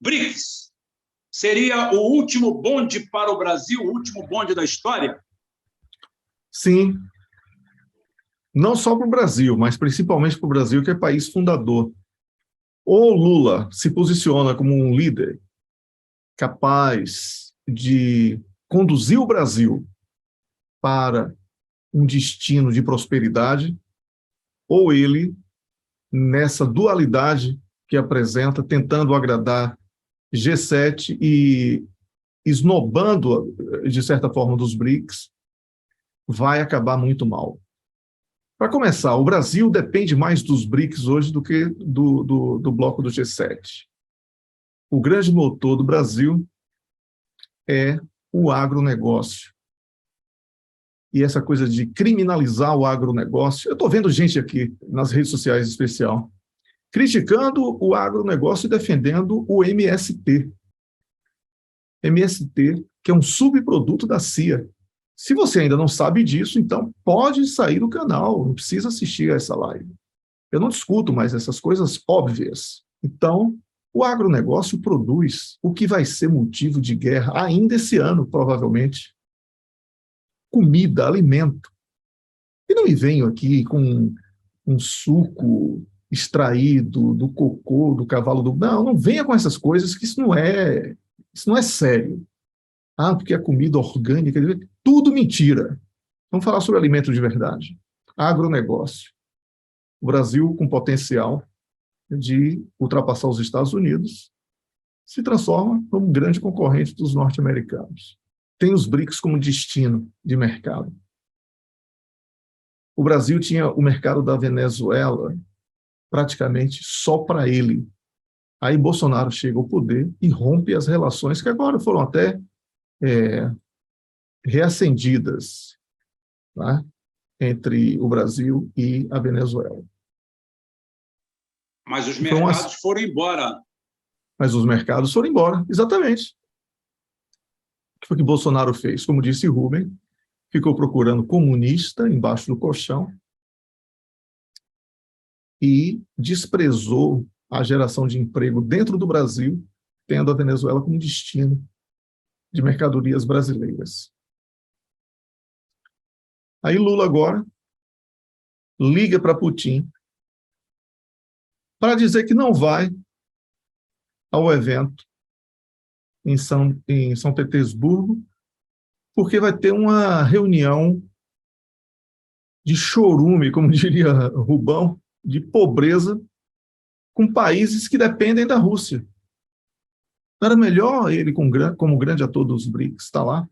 BRICS seria o último bonde para o Brasil, o último bonde da história? Sim, não só para o Brasil, mas principalmente para o Brasil, que é país fundador. Ou Lula se posiciona como um líder capaz de conduzir o Brasil para um destino de prosperidade, ou ele, nessa dualidade que apresenta, tentando agradar G7 e esnobando, de certa forma, dos BRICS, vai acabar muito mal. Para começar, o Brasil depende mais dos BRICS hoje do que do bloco do G7. O grande motor do Brasil é o agronegócio. E essa coisa de criminalizar o agronegócio, eu estou vendo gente aqui nas redes sociais em especial, criticando o agronegócio e defendendo o MST. MST, que é um subproduto da CIA. Se você ainda não sabe disso, então pode sair do canal, não precisa assistir a essa live. Eu não discuto mais essas coisas óbvias. Então, o agronegócio produz o que vai ser motivo de guerra ainda esse ano, provavelmente. Comida, alimento. E não me venho aqui com um suco extraído do cocô, do cavalo do... Não venha com essas coisas, que isso não é sério. Ah, porque a comida orgânica, tudo mentira. Vamos falar sobre alimento de verdade. Agronegócio. O Brasil com potencial de ultrapassar os Estados Unidos se transforma num grande concorrente dos norte-americanos. Tem os BRICS como destino de mercado. O Brasil tinha o mercado da Venezuela praticamente só para ele. Aí Bolsonaro chega ao poder e rompe as relações que agora foram até reacendidas, tá? Entre o Brasil e a Venezuela. Mas os mercados foram embora. Mas os mercados foram embora, exatamente. O que foi que Bolsonaro fez? Como disse Rubem, ficou procurando comunista embaixo do colchão e desprezou a geração de emprego dentro do Brasil, tendo a Venezuela como destino de mercadorias brasileiras. Aí Lula agora liga para Putin para dizer que não vai ao evento em São Petersburgo, porque vai ter uma reunião de chorume, como diria Rubão, de pobreza, com países que dependem da Rússia. Não era melhor ele, como grande ator dos BRICS, estar lá?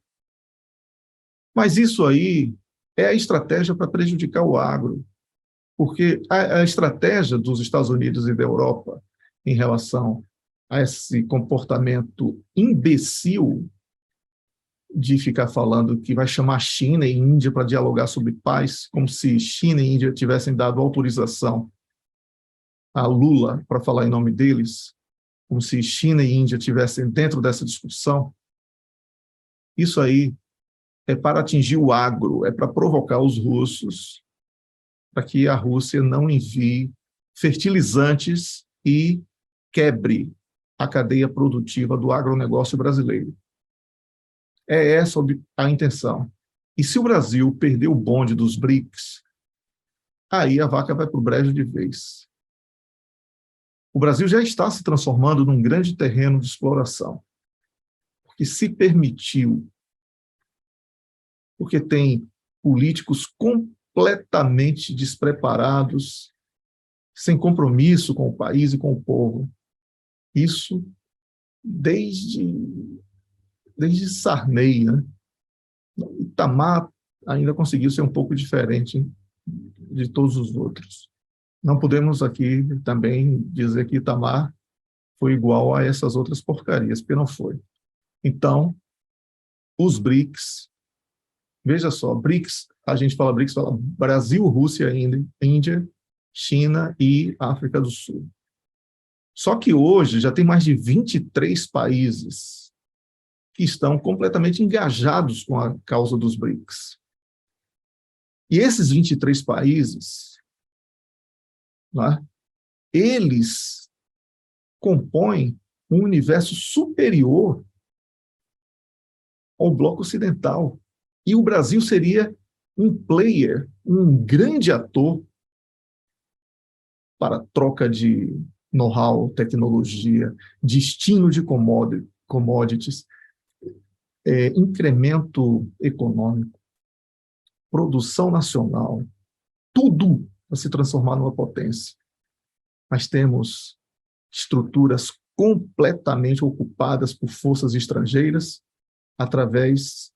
Mas isso aí é a estratégia para prejudicar o agro, porque a estratégia dos Estados Unidos e da Europa em relação a esse comportamento imbecil de ficar falando que vai chamar China e Índia para dialogar sobre paz, como se China e Índia tivessem dado autorização a Lula para falar em nome deles, como se China e Índia estivessem dentro dessa discussão. Isso aí é para atingir o agro, é para provocar os russos, para que a Rússia não envie fertilizantes e quebre a cadeia produtiva do agronegócio brasileiro. É essa a intenção. E se o Brasil perder o bonde dos BRICS, aí a vaca vai para o brejo de vez. O Brasil já está se transformando num grande terreno de exploração, porque se permitiu, porque tem políticos completamente despreparados, sem compromisso com o país e com o povo. Isso desde Sarney, né? Itamar ainda conseguiu ser um pouco diferente de todos os outros. Não podemos aqui também dizer que Itamar foi igual a essas outras porcarias, porque não foi. Então, os BRICS, veja só, BRICS, a gente fala BRICS, fala Brasil, Rússia, Índia, China e África do Sul. Só que hoje já tem mais de 23 países que estão completamente engajados com a causa dos BRICS. E esses 23 países, né, eles compõem um universo superior ao bloco ocidental. E o Brasil seria um player, um grande ator para troca de know-how, tecnologia, destino de commodities, incremento econômico, produção nacional, tudo para se transformar numa potência. Mas temos estruturas completamente ocupadas por forças estrangeiras através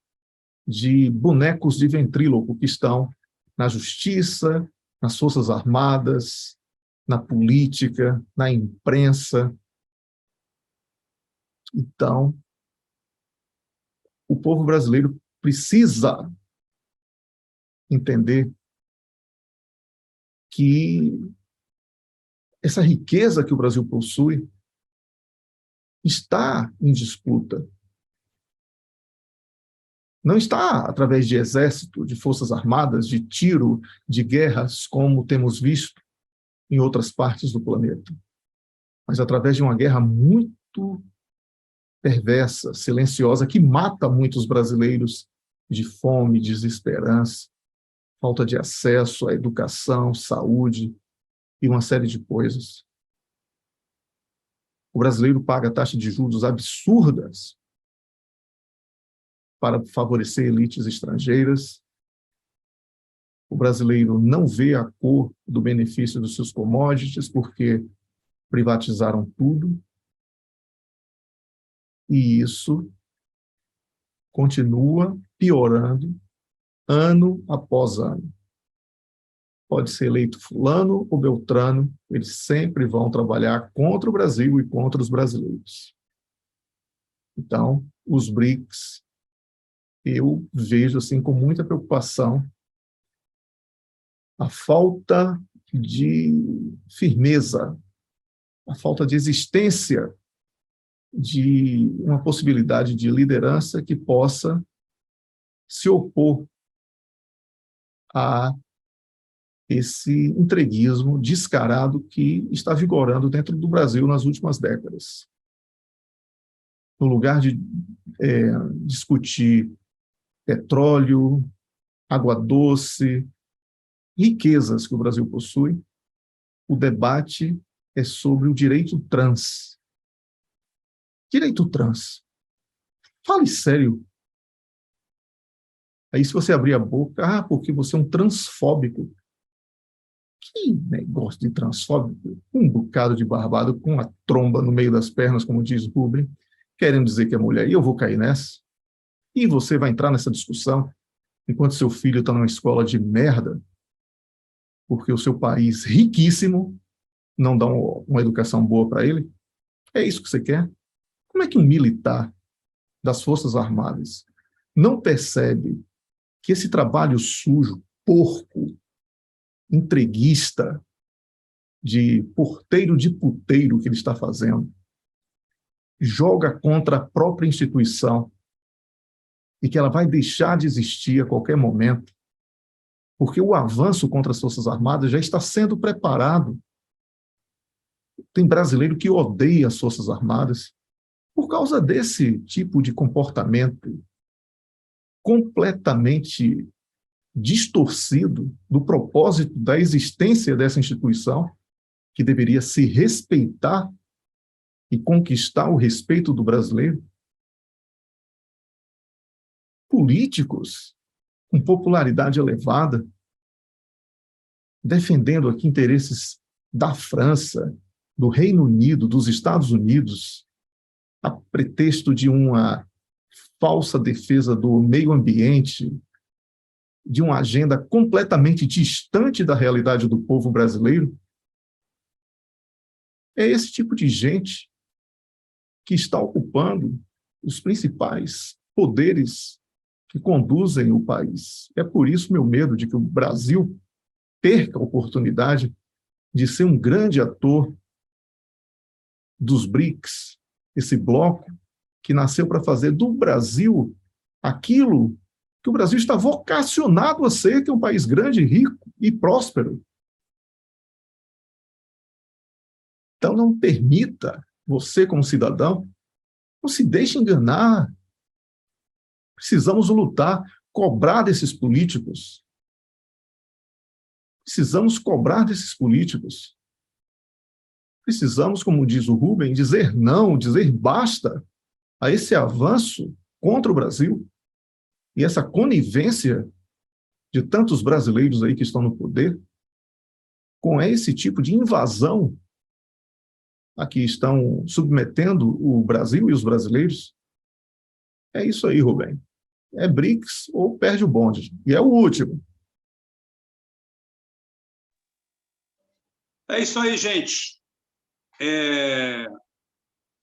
de bonecos de ventríloco que estão na justiça, nas forças armadas, na política, na imprensa. Então, o povo brasileiro precisa entender que essa riqueza que o Brasil possui está em disputa. Não está através de exército, de forças armadas, de tiro, de guerras, como temos visto em outras partes do planeta, mas através de uma guerra muito perversa, silenciosa, que mata muitos brasileiros de fome, desesperança, falta de acesso à educação, saúde e uma série de coisas. O brasileiro paga taxas de juros absurdas para favorecer elites estrangeiras. O brasileiro não vê a cor do benefício dos seus commodities porque privatizaram tudo. E isso continua piorando ano após ano. Pode ser eleito fulano ou beltrano, eles sempre vão trabalhar contra o Brasil e contra os brasileiros. Então, os BRICS, eu vejo assim com muita preocupação a falta de firmeza, a falta de existência de uma possibilidade de liderança que possa se opor a esse entreguismo descarado que está vigorando dentro do Brasil nas últimas décadas. No lugar de discutir petróleo, água doce, riquezas que o Brasil possui, o debate é sobre o direito trans. Direito trans. Fale sério. Aí se você abrir a boca, porque você é um transfóbico. Que negócio de transfóbico? Um bocado de barbado com a tromba no meio das pernas, como diz Rubem, querendo dizer que é mulher. E eu vou cair nessa. E você vai entrar nessa discussão enquanto seu filho está numa escola de merda, porque o seu país riquíssimo não dá uma educação boa para ele? É isso que você quer? Como é que um militar das Forças Armadas não percebe que esse trabalho sujo, porco, entreguista, de porteiro de puteiro que ele está fazendo, joga contra a própria instituição e que ela vai deixar de existir a qualquer momento, porque o avanço contra as Forças Armadas já está sendo preparado. Tem brasileiro que odeia as Forças Armadas por causa desse tipo de comportamento completamente distorcido do propósito da existência dessa instituição, que deveria se respeitar e conquistar o respeito do brasileiro. Políticos com popularidade elevada, defendendo aqui interesses da França, do Reino Unido, dos Estados Unidos, a pretexto de uma falsa defesa do meio ambiente, de uma agenda completamente distante da realidade do povo brasileiro. É esse tipo de gente que está ocupando os principais poderes que conduzem o país. É por isso meu medo de que o Brasil perca a oportunidade de ser um grande ator dos BRICS, esse bloco que nasceu para fazer do Brasil aquilo que o Brasil está vocacionado a ser, que é um país grande, rico e próspero. Então não permita você como cidadão, não se deixe enganar. Precisamos lutar, cobrar desses políticos. Precisamos cobrar desses políticos. Precisamos, como diz o Rubem, dizer não, dizer basta a esse avanço contra o Brasil e essa conivência de tantos brasileiros aí que estão no poder com esse tipo de invasão a que estão submetendo o Brasil e os brasileiros. É isso aí, Rubem. É BRICS ou perde o bonde. E é o último. É isso aí, gente.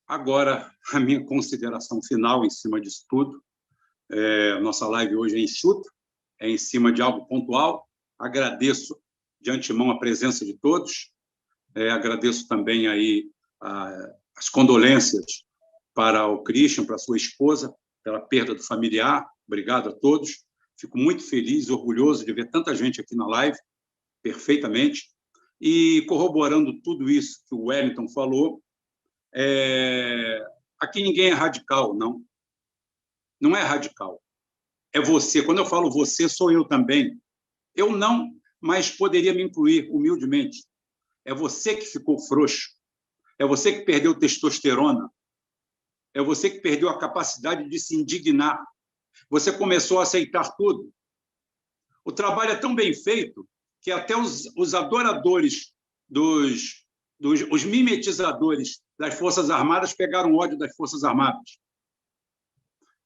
Agora, a minha consideração final em cima disso tudo. Nossa live hoje é enxuta, é em cima de algo pontual. Agradeço de antemão a presença de todos. Agradeço também aí as condolências para o Christian, para a sua esposa, pela perda do familiar. Obrigado a todos. Fico muito feliz, orgulhoso de ver tanta gente aqui na live, perfeitamente. E corroborando tudo isso que o Wellington falou, aqui ninguém é radical, não. Não é radical. É você. Quando eu falo você, sou eu também. Eu não, mas poderia me incluir humildemente. É você que ficou frouxo. É você que perdeu testosterona. É você que perdeu a capacidade de se indignar. Você começou a aceitar tudo. O trabalho é tão bem feito que até os adoradores, os mimetizadores das Forças Armadas pegaram ódio das Forças Armadas.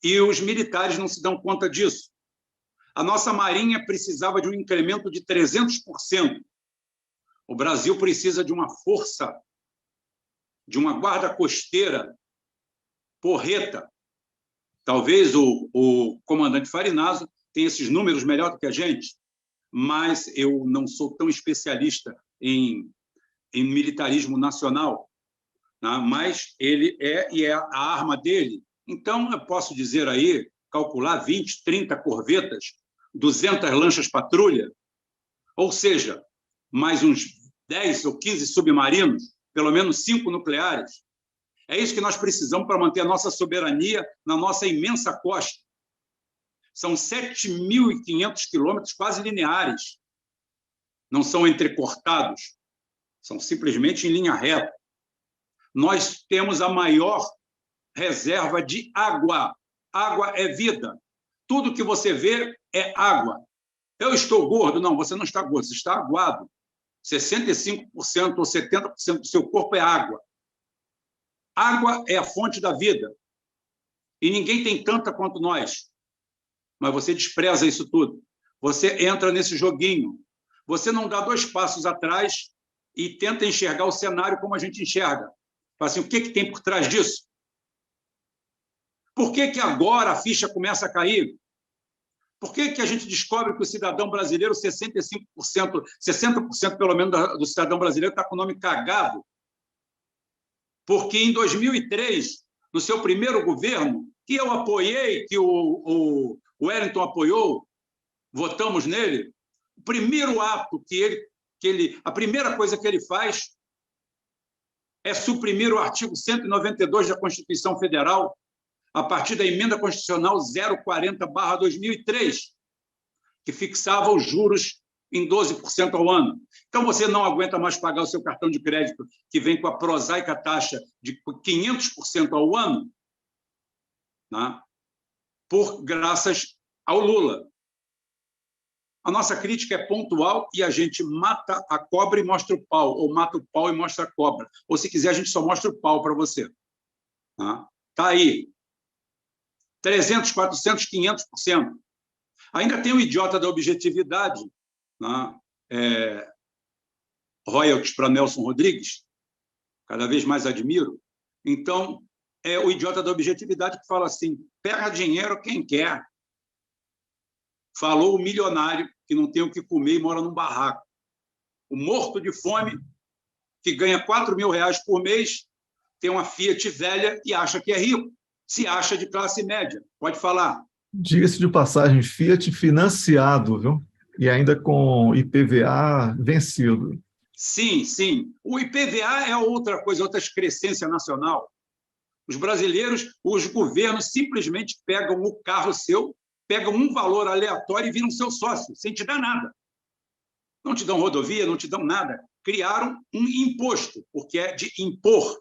E os militares não se dão conta disso. A nossa Marinha precisava de um incremento de 300%. O Brasil precisa de uma força, de uma guarda costeira porreta. Talvez o comandante Farinaso tenha esses números melhor do que a gente, mas eu não sou tão especialista em militarismo nacional, né? Mas ele e é a arma dele. Então, eu posso dizer aí, calcular 20, 30 corvetas, 200 lanchas patrulha, ou seja, mais uns 10 ou 15 submarinos, pelo menos 5 nucleares. É isso que nós precisamos para manter a nossa soberania na nossa imensa costa. São 7.500 quilômetros quase lineares. Não são entrecortados, são simplesmente em linha reta. Nós temos a maior reserva de água. Água é vida. Tudo que você vê é água. Eu estou gordo? Não, você não está gordo, você está aguado. 65% ou 70% do seu corpo é água. Água é a fonte da vida. E ninguém tem tanta quanto nós. Mas você despreza isso tudo. Você entra nesse joguinho. Você não dá 2 passos atrás e tenta enxergar o cenário como a gente enxerga. Fala assim, o que tem por trás disso? Por que agora a ficha começa a cair? Por que a gente descobre que o cidadão brasileiro, 65%, 60% pelo menos do cidadão brasileiro está com o nome cagado? Porque em 2003, no seu primeiro governo, que eu apoiei, que o Wellington apoiou, votamos nele, o primeiro ato a primeira coisa que ele faz é suprimir o artigo 192 da Constituição Federal, a partir da emenda constitucional 040/2003, que fixava os juros em 12% ao ano. Então, você não aguenta mais pagar o seu cartão de crédito, que vem com a prosaica taxa de 500% ao ano, né? Graças ao Lula. A nossa crítica é pontual e a gente mata a cobra e mostra o pau, ou mata o pau e mostra a cobra. Ou, se quiser, a gente só mostra o pau para você. Está aí. 300, 400, 500%. Ainda tem o idiota da objetividade, né? Royalties para Nelson Rodrigues, cada vez mais admiro. Então, é o idiota da objetividade que fala assim, pega dinheiro quem quer. Falou o milionário que não tem o que comer e mora num barraco. O morto de fome, que ganha R$4.000 por mês, tem uma Fiat velha e acha que é rico. Se acha de classe média. Pode falar. Diga-se de passagem, Fiat financiado, viu? E ainda com IPVA vencido. Sim, sim. O IPVA é outra coisa, outra excrescência nacional. Os brasileiros, os governos simplesmente pegam o carro seu, pegam um valor aleatório e viram seu sócio, sem te dar nada. Não te dão rodovia, não te dão nada. Criaram um imposto, porque é de impor.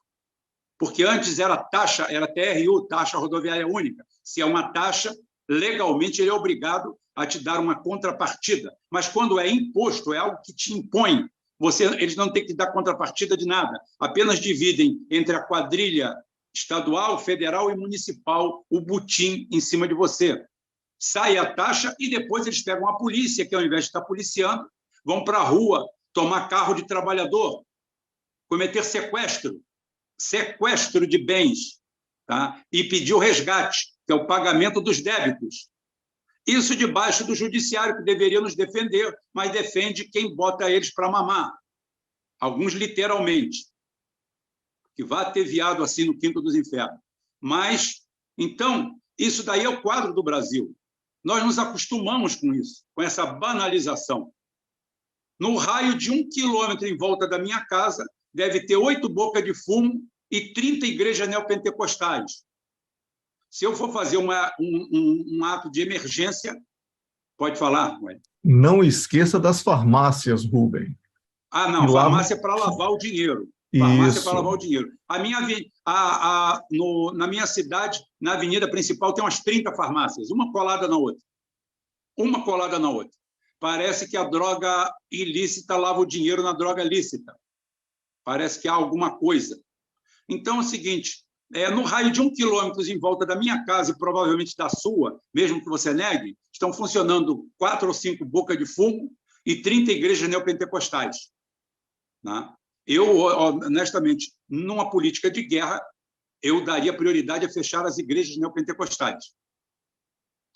Porque antes era taxa, era TRU, taxa rodoviária única. Se é uma taxa, legalmente ele é obrigado a te dar uma contrapartida. Mas quando é imposto, é algo que te impõe. Eles não têm que dar contrapartida de nada. Apenas dividem entre a quadrilha estadual, federal e municipal o butim em cima de você. Sai a taxa e depois eles pegam a polícia, que ao invés de estar policiando, vão para a rua tomar carro de trabalhador, cometer sequestro de bens, tá? E pedir o resgate, que é o pagamento dos débitos. Isso debaixo do judiciário, que deveria nos defender, mas defende quem bota eles para mamar. Alguns literalmente. Que vá ter viado assim no quinto dos infernos. Mas, então, isso daí é o quadro do Brasil. Nós nos acostumamos com isso, com essa banalização. No raio de 1 quilômetro em volta da minha casa, deve ter 8 bocas de fumo e 30 igrejas neopentecostais. Se eu for fazer um ato de emergência, pode falar, Ué. Não esqueça das farmácias, Rubem. Ah, não, farmácia é para lavar o dinheiro. Farmácia para lavar o dinheiro. Na minha cidade, na avenida principal, tem umas 30 farmácias, uma colada na outra. Uma colada na outra. Parece que a droga ilícita lava o dinheiro na droga lícita. Parece que há alguma coisa. Então, é o seguinte, no raio de 1 quilômetro em volta da minha casa e provavelmente da sua, mesmo que você negue, estão funcionando 4 ou 5 bocas de fumo e 30 igrejas neopentecostais. Né? Eu, honestamente, numa política de guerra, eu daria prioridade a fechar as igrejas neopentecostais.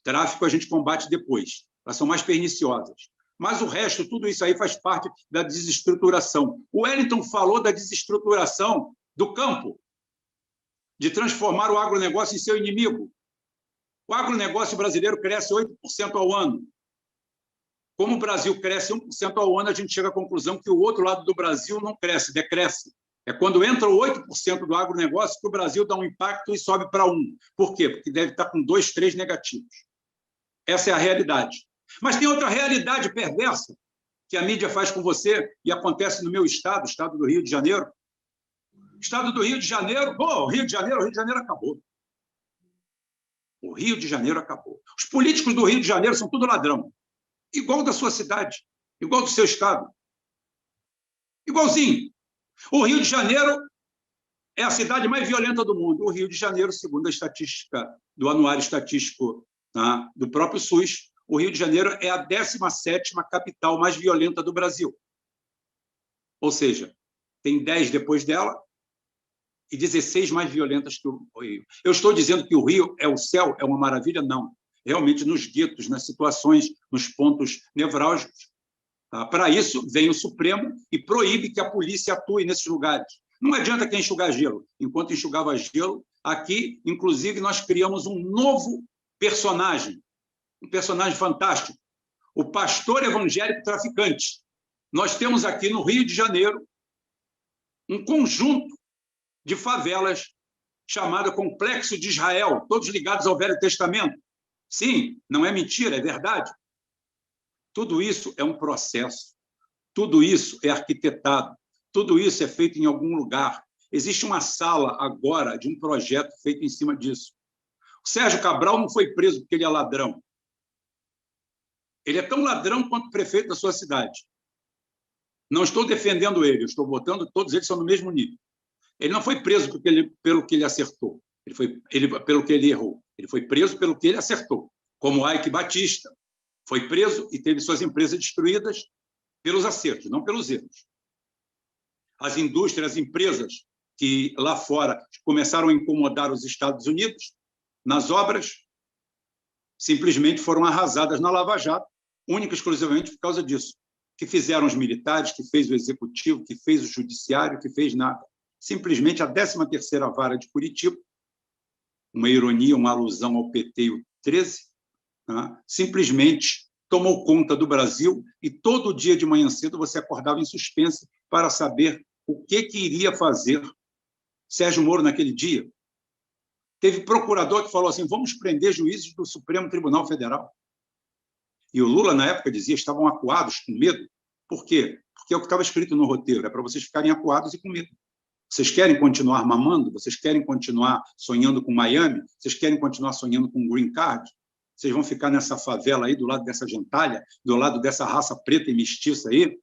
Tráfico a gente combate depois, elas são mais perniciosas. Mas o resto, tudo isso aí faz parte da desestruturação. O Wellington falou da desestruturação do campo, de transformar o agronegócio em seu inimigo. O agronegócio brasileiro cresce 8% ao ano. Como o Brasil cresce 1% ao ano, a gente chega à conclusão que o outro lado do Brasil não cresce, decresce. É quando entra o 8% do agronegócio que o Brasil dá um impacto e sobe para 1%. Por quê? Porque deve estar com 2, 3 negativos. Essa é a realidade. Mas tem outra realidade perversa que a mídia faz com você e acontece no meu estado, o estado do Rio de Janeiro. Estado do Rio de Janeiro, o Rio de Janeiro acabou. O Rio de Janeiro acabou. Os políticos do Rio de Janeiro são tudo ladrão. Igual da sua cidade, igual do seu estado. Igualzinho. O Rio de Janeiro é a cidade mais violenta do mundo. O Rio de Janeiro, segundo a estatística do Anuário Estatístico, tá, do próprio SUS, o Rio de Janeiro é a 17ª capital mais violenta do Brasil. Ou seja, tem 10 depois dela e 16 mais violentas que o Rio. Eu estou dizendo que o Rio é o céu, é uma maravilha? Não. Realmente, nos guetos, nas situações, nos pontos nevrálgicos. Tá? Para isso, vem o Supremo e proíbe que a polícia atue nesses lugares. Não adianta quem enxugar gelo. Enquanto enxugava gelo, aqui, inclusive, nós criamos um novo personagem, um personagem fantástico, o pastor evangélico traficante. Nós temos aqui no Rio de Janeiro um conjunto de favelas chamado Complexo de Israel, todos ligados ao Velho Testamento. Sim, não é mentira, é verdade. Tudo isso é um processo, tudo isso é arquitetado, tudo isso é feito em algum lugar. Existe uma sala agora de um projeto feito em cima disso. O Sérgio Cabral não foi preso porque ele é ladrão. Ele é tão ladrão quanto o prefeito da sua cidade. Não estou defendendo ele, estou botando, todos eles são no mesmo nível. Ele não foi preso pelo que ele acertou, pelo que ele errou. Ele foi preso pelo que ele acertou, como Ike Batista. Foi preso e teve suas empresas destruídas pelos acertos, não pelos erros. As indústrias, as empresas que lá fora começaram a incomodar os Estados Unidos, nas obras, simplesmente foram arrasadas na Lava Jato, única e exclusivamente por causa disso. Que fizeram os militares, que fez o executivo, que fez o judiciário, que fez nada. Simplesmente a 13ª Vara de Curitiba, uma ironia, uma alusão ao PT e o 13, tá? Simplesmente tomou conta do Brasil e todo dia de manhã cedo você acordava em suspense para saber o que iria fazer Sérgio Moro naquele dia. Teve procurador que falou assim, vamos prender juízes do Supremo Tribunal Federal. E o Lula, na época, dizia que estavam acuados, com medo. Por quê? Porque é o que estava escrito no roteiro, é para vocês ficarem acuados e com medo. Vocês querem continuar mamando? Vocês querem continuar sonhando com Miami? Vocês querem continuar sonhando com Green Card? Vocês vão ficar nessa favela aí, do lado dessa gentalha, do lado dessa raça preta e mestiça aí?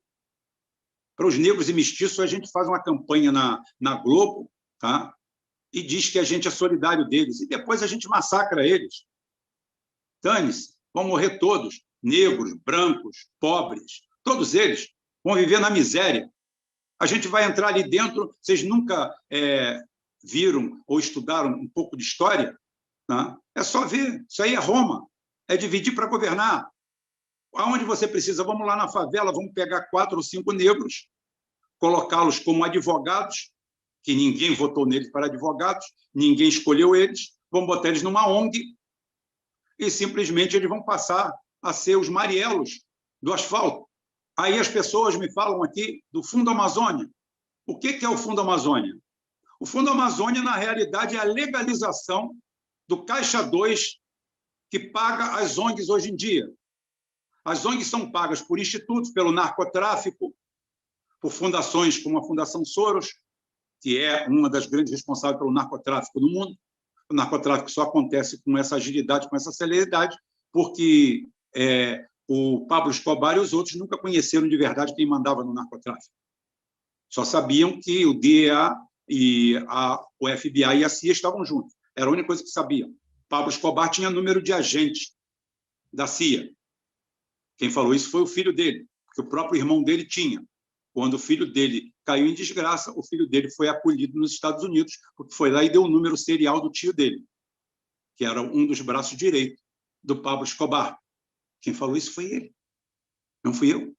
Para os negros e mestiços, a gente faz uma campanha na Globo, tá? E diz que a gente é solidário deles, e depois a gente massacra eles. Dane-se, vão morrer todos, negros, brancos, pobres, todos eles vão viver na miséria. A gente vai entrar ali dentro, vocês nunca viram ou estudaram um pouco de história? Tá? É só ver, isso aí é Roma, é dividir para governar. Aonde você precisa? Vamos lá na favela, vamos pegar 4 ou 5 negros, colocá-los como advogados, que ninguém votou neles para advogados, ninguém escolheu eles, vamos botar eles numa ONG e simplesmente eles vão passar a ser os Marielos do asfalto. Aí as pessoas me falam aqui do Fundo Amazônia. O que é o Fundo Amazônia? O Fundo Amazônia, na realidade, é a legalização do Caixa 2 que paga as ONGs hoje em dia. As ONGs são pagas por institutos, pelo narcotráfico, por fundações como a Fundação Soros, que é uma das grandes responsáveis pelo narcotráfico no mundo. O narcotráfico só acontece com essa agilidade, com essa celeridade, porque o Pablo Escobar e os outros nunca conheceram de verdade quem mandava no narcotráfico. Só sabiam que o DEA e o FBI e a CIA estavam juntos. Era a única coisa que sabiam. Pablo Escobar tinha número de agentes da CIA. Quem falou isso foi o filho dele, porque o próprio irmão dele tinha. Quando o filho dele caiu em desgraça, o filho dele foi acolhido nos Estados Unidos, porque foi lá e deu o número serial do tio dele, que era um dos braços direitos do Pablo Escobar. Quem falou isso foi ele, não fui eu.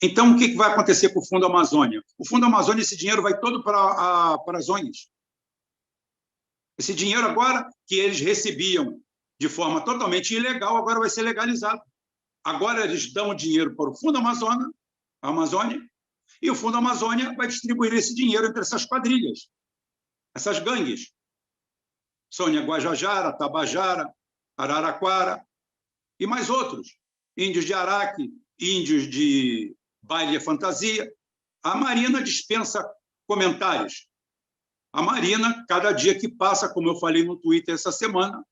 Então, o que vai acontecer com o Fundo Amazônia? O Fundo Amazônia, esse dinheiro vai todo para as ONGs. Esse dinheiro agora, que eles recebiam de forma totalmente ilegal, agora vai ser legalizado. Agora eles dão o dinheiro para o Fundo Amazônia, e o Fundo Amazônia vai distribuir esse dinheiro entre essas quadrilhas, essas gangues. Sônia Guajajara, Tabajara, Araraquara, e mais outros. Índios de Araque, índios de Baile e Fantasia. A Marina dispensa comentários. A Marina, cada dia que passa, como eu falei no Twitter essa semana,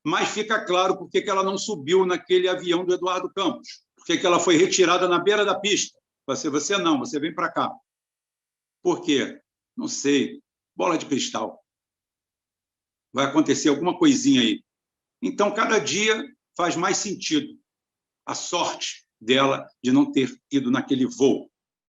mais fica claro por que ela não subiu naquele avião do Eduardo Campos, por que ela foi retirada na beira da pista. Você não, você vem para cá. Por quê? Não sei. Bola de cristal. Vai acontecer alguma coisinha aí. Então, cada dia faz mais sentido a sorte dela de não ter ido naquele voo.